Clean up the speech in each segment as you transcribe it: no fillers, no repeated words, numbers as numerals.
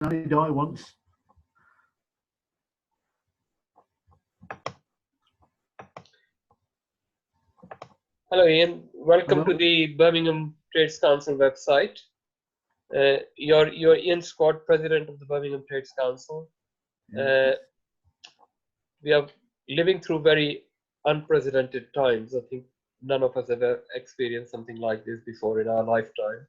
only die once. Hello, Ian. Welcome Hello. to the Birmingham Trades Council website. You're Ian Scott, President of the Birmingham Trades Council. We are living through very unprecedented times. I think none of us have ever experienced something like this before in our lifetime.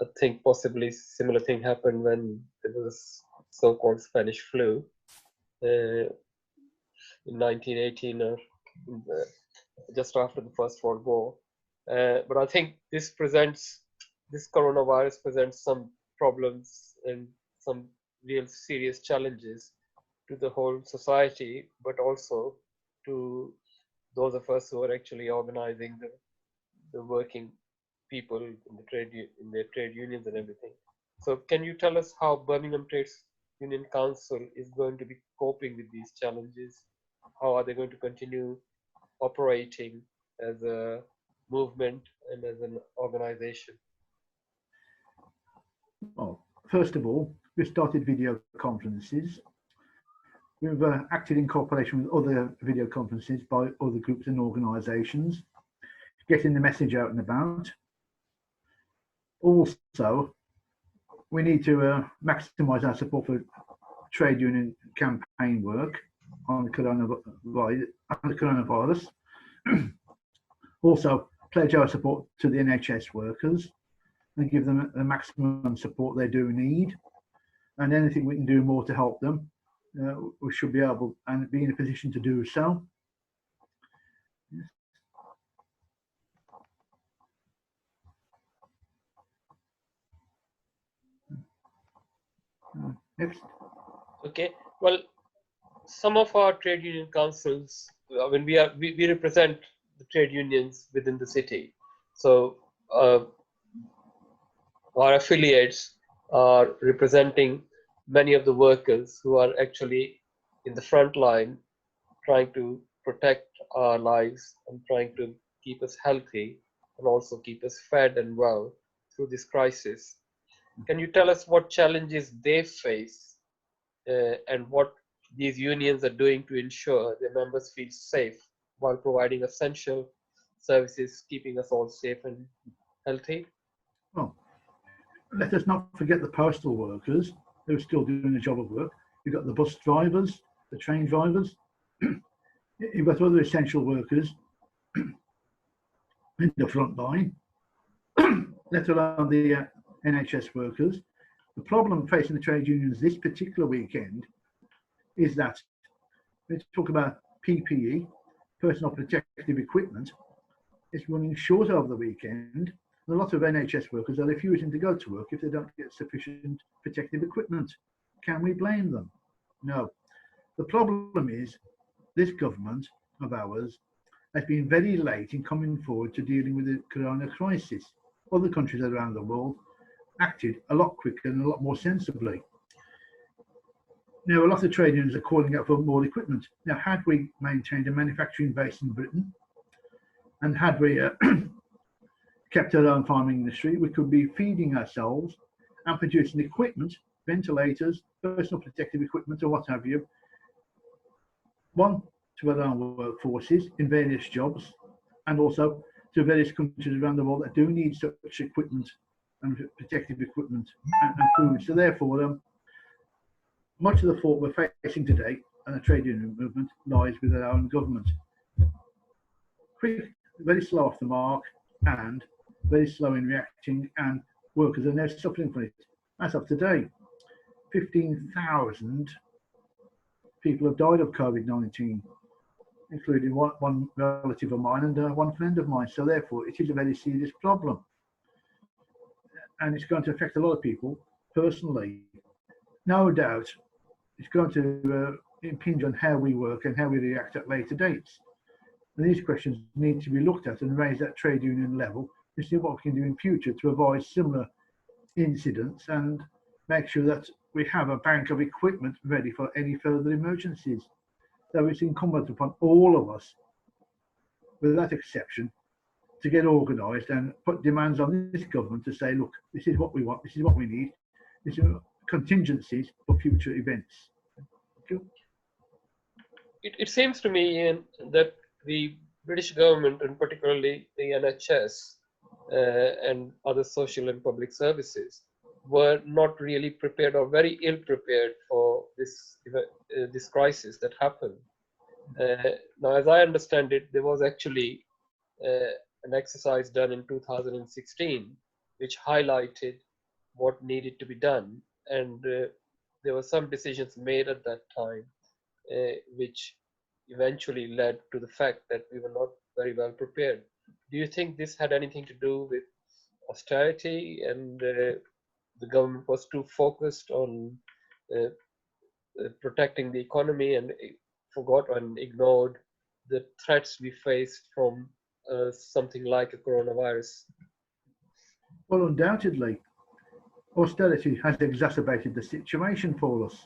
I think possibly similar thing happened when there was so-called Spanish flu in 1918 or just after the First World War. But I think this coronavirus presents some problems and some real serious challenges to the whole society, but also to those of us who are actually organizing the working people in their trade unions and everything. So can you tell us how Birmingham Trades Union Council is going to be coping with these challenges? How are they going to continue operating as a movement and as an organization? Well, first of all, we started video conferences. We've acted in cooperation with other video conferences by other groups and organisations, getting the message out and about. Also, we need to maximise our support for trade union campaign work on the coronavirus. Also, pledge our support to the NHS workers and give them the maximum support they do need. And anything we can do more to help them, we should be able and be in a position to do so. Next. Okay. Well, some of our trade union councils, when we represent the trade unions within the city. So our affiliates are representing many of the workers who are actually in the front line, trying to protect our lives and trying to keep us healthy and also keep us fed and well through this crisis. Can you tell us what challenges they face and what these unions are doing to ensure their members feel safe while providing essential services, keeping us all safe and healthy? Well, let us not forget the postal workers who are still doing the job of work. You've got the bus drivers, the train drivers. You've got other essential workers in the front line, let alone the NHS workers. The problem facing the trade unions this particular weekend is that let's talk about PPE, personal protective equipment. It's running short over the weekend. A lot of NHS workers are refusing to go to work if they don't get sufficient protective equipment. Can we blame them? No. The problem is this government of ours has been very late in coming forward to dealing with the corona crisis. Other countries around the world acted a lot quicker and a lot more sensibly. Now, a lot of trade unions are calling out for more equipment. Now, had we maintained a manufacturing base in Britain and had we kept our own farming industry, we could be feeding ourselves and producing equipment, ventilators, personal protective equipment, or what have you, one, to our own workforces in various jobs, and also to various countries around the world that do need such equipment and protective equipment and food. So therefore, much of the fault we're facing today and the trade union movement lies with our own government. Quick, very slow off the mark, and very slow in reacting, and workers are now suffering from it. As of today, 15,000 people have died of COVID-19, including one relative of mine and one friend of mine. So therefore, it is a very serious problem. And it's going to affect a lot of people personally. No doubt, it's going to impinge on how we work and how we react at later dates. And these questions need to be looked at and raised at trade union level to see what we can do in future to avoid similar incidents and make sure that we have a bank of equipment ready for any further emergencies. So it's incumbent upon all of us, without exception, to get organised and put demands on this government to say, look, this is what we want, this is what we need, It's contingencies for future events. Thank you. It seems to me, Ian, that the British government, and particularly the NHS and other social and public services, were not really prepared or very ill prepared for this crisis that happened. Now, as I understand it, there was actually an exercise done in 2016 which highlighted what needed to be done, and there were some decisions made at that time which eventually led to the fact that we were not very well prepared. Do you think this had anything to do with austerity, and the government was too focused on uh, protecting the economy and forgot and ignored the threats we faced from something like a coronavirus? Well, undoubtedly, austerity has exacerbated the situation for us.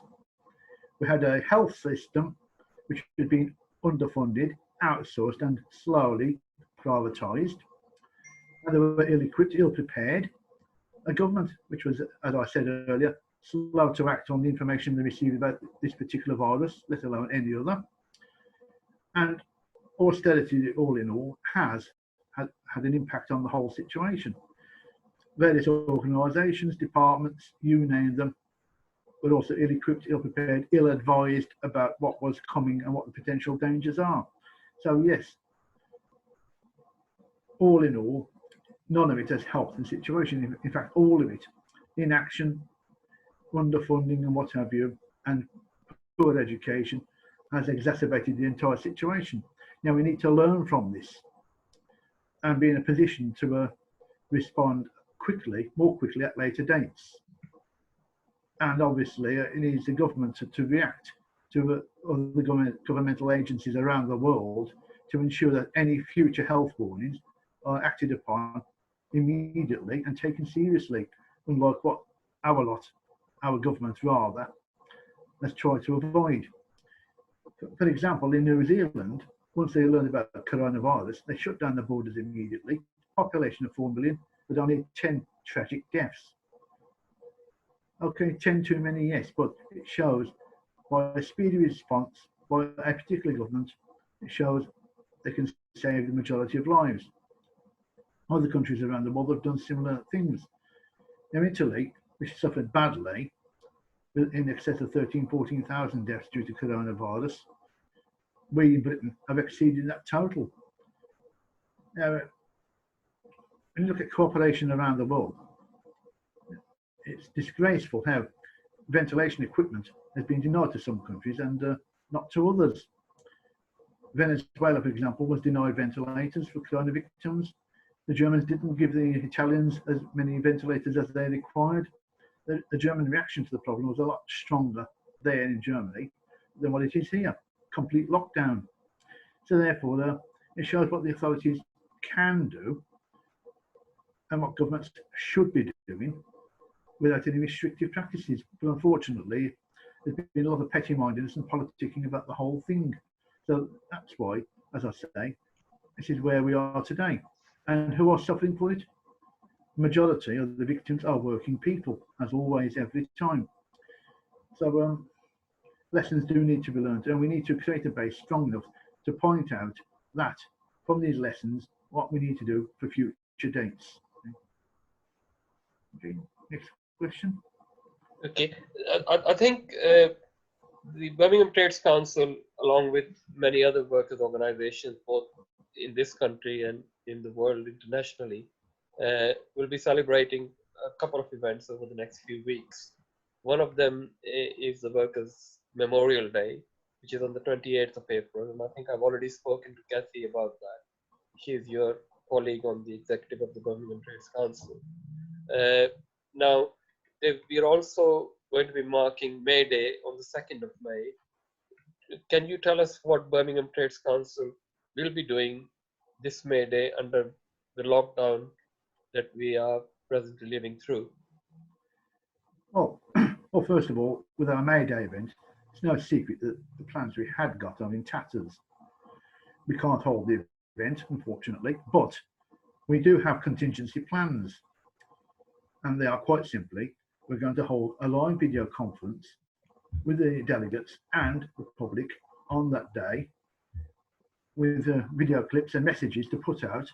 We had a health system which had been underfunded, outsourced, and slowly privatised. And they were ill-equipped, ill-prepared. A government which was, as I said earlier, slow to act on the information they received about this particular virus, let alone any other. And austerity, all in all, has had an impact on the whole situation. Various organisations, departments, you name them, were also ill-equipped, ill-prepared, ill-advised about what was coming and what the potential dangers are. So yes, all in all, none of it has helped the situation. In fact, all of it, inaction, underfunding and what have you, and poor education has exacerbated the entire situation. Now we need to learn from this and be in a position to respond quickly, more quickly at later dates. And obviously it needs the government to react to other governmental agencies around the world to ensure that any future health warnings are acted upon immediately and taken seriously, unlike what our government rather, has tried to avoid. For example, in New Zealand, once they learned about coronavirus, they shut down the borders immediately. Population of 4 million, with only 10 tragic deaths. Okay, 10 too many, yes, but it shows by a speedy response by a particular government, it shows they can save the majority of lives. Other countries around the world have done similar things. Now, Italy, which suffered badly, in excess of 14,000 deaths due to coronavirus, we in Britain have exceeded that total. Now, when you look at cooperation around the world, it's disgraceful how ventilation equipment has been denied to some countries and not to others. Venezuela, for example, was denied ventilators for corona victims. The Germans didn't give the Italians as many ventilators as they required. The German reaction to the problem was a lot stronger there in Germany than what it is here. Complete lockdown. So therefore, it shows what the authorities can do and what governments should be doing without any restrictive practices. But unfortunately, there's been a lot of petty-mindedness and politicking about the whole thing. So that's why, as I say, this is where we are today. And who are suffering for it? The majority of the victims are working people, as always, every time. So lessons do need to be learned, and we need to create a base strong enough to point out that from these lessons, what we need to do for future dates. Okay, next question. Okay, I think the Birmingham Trades Council, along with many other workers' organizations, both in this country and in the world internationally, will be celebrating a couple of events over the next few weeks. One of them is the Workers' Memorial Day, which is on the 28th of April, and I think I've already spoken to Kathy about that. She is your colleague on the executive of the Birmingham Trades Council. Now, we are also going to be marking May Day on the 2nd of May. Can you tell us what Birmingham Trades Council will be doing this May Day under the lockdown that we are presently living through? Well, first of all, with our May Day event, it's no secret that the plans we had got are in tatters. We can't hold the event, unfortunately, but we do have contingency plans. And they are quite simply we're going to hold a live video conference with the delegates and the public on that day with video clips and messages to put out,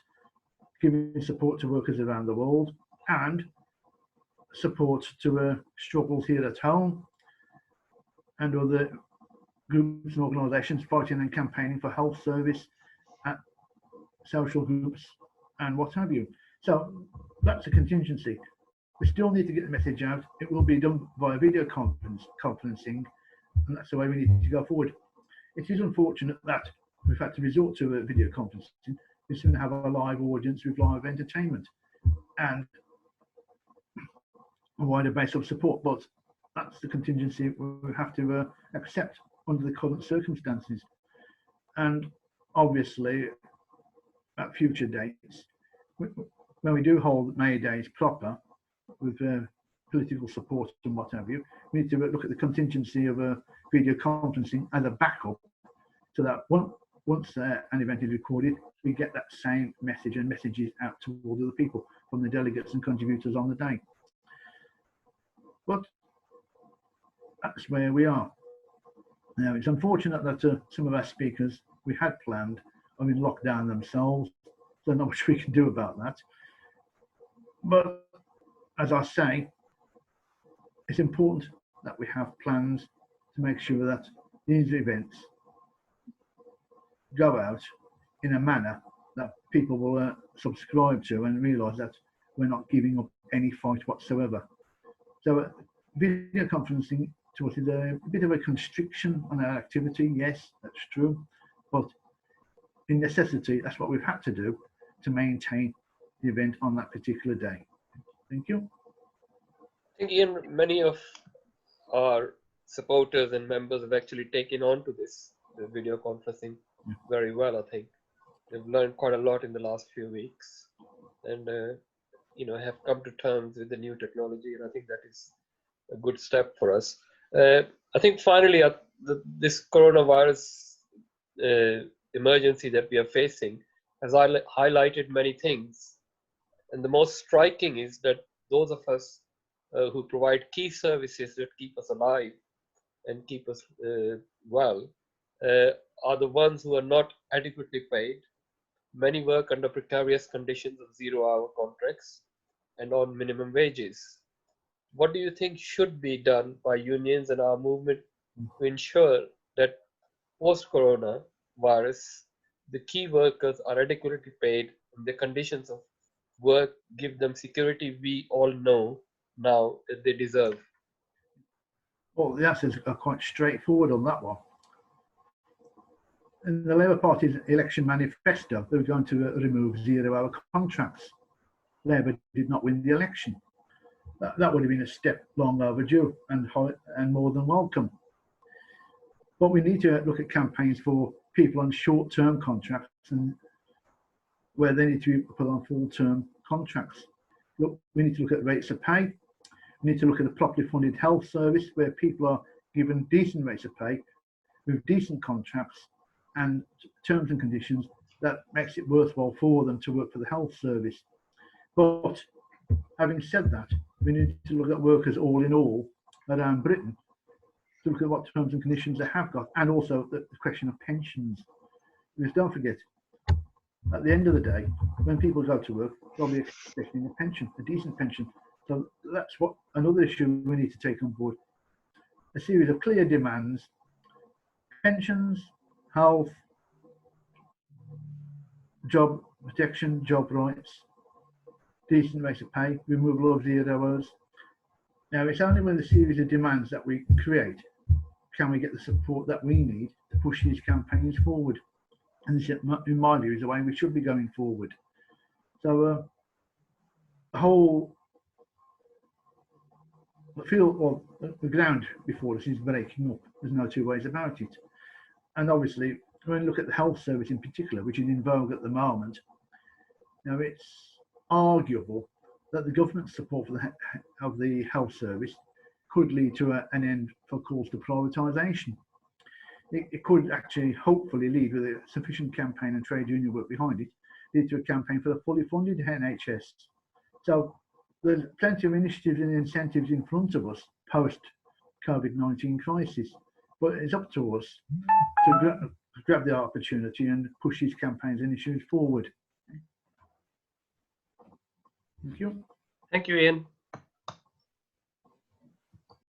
giving support to workers around the world and support to struggles here at home and other groups and organisations fighting and campaigning for health service, social groups and what have you. So that's a contingency. We still need to get the message out. It will be done via video conferencing, and that's the way we need to go forward. It is unfortunate that we've had to resort to a video conferencing. We soon have a live audience with live entertainment and a wider base of support, but that's the contingency we have to accept under the current circumstances. And obviously, at future dates, when we do hold May Days proper with political support and what have you, we need to look at the contingency of video conferencing as a backup, so that once an event is recorded, we get that same message and messages out to all the people from the delegates and contributors on the day. But that's where we are. Now, it's unfortunate that some of our speakers we had planned are in lockdown themselves. There's not much we can do about that. But as I say, it's important that we have plans to make sure that these events go out in a manner that people will subscribe to and realise that we're not giving up any fight whatsoever. So video conferencing to us is a bit of a constriction on our activity. Yes, that's true. But in necessity, that's what we've had to do to maintain the event on that particular day. Thank you. I think, Ian, many of our supporters and members have actually taken on to this video conferencing very well. I think they've learned quite a lot in the last few weeks, and have come to terms with the new technology, and I think that is a good step for us. I think finally, this coronavirus emergency that we are facing has highlighted many things, and the most striking is that those of us who provide key services that keep us alive and keep us well are the ones who are not adequately paid. Many work under precarious conditions of 0-hour contracts and on minimum wages. What do you think should be done by unions and our movement to ensure that post-coronavirus, the key workers are adequately paid and the conditions of work give them security we all know now that they deserve? Well, the answers are quite straightforward on that one. In the Labour Party's election manifesto, they were going to remove 0-hour contracts. Labour did not win the election. That would have been a step long overdue and more than welcome. But we need to look at campaigns for people on short-term contracts and where they need to be put on full-term contracts. Look, we need to look at rates of pay. We need to look at a properly funded health service where people are given decent rates of pay with decent contracts and terms and conditions that makes it worthwhile for them to work for the health service. But having said that, we need to look at workers all in all around Britain to look at what terms and conditions they have got, and also the question of pensions. Because don't forget, at the end of the day, when people go to work, they'll be expecting a pension, a decent pension. So that's what another issue we need to take on board. A series of clear demands: pensions, health, job protection, job rights, decent rates of pay, removal of 0 hours. Now, it's only when the series of demands that we create can we get the support that we need to push these campaigns forward. And this, in my view, is the way we should be going forward. So the whole the ground before us is breaking up. There's no two ways about it. And obviously, when we look at the health service in particular, which is in vogue at the moment, now it's arguable that the government's support for of the health service could lead to an end for calls to privatisation. It could actually, hopefully, lead with a sufficient campaign and trade union work behind it, lead to a campaign for the fully funded NHS. So there's plenty of initiatives and incentives in front of us post COVID-19 crisis, but it's up to us to grab the opportunity and push these campaigns and issues forward. Thank you. Thank you, Ian.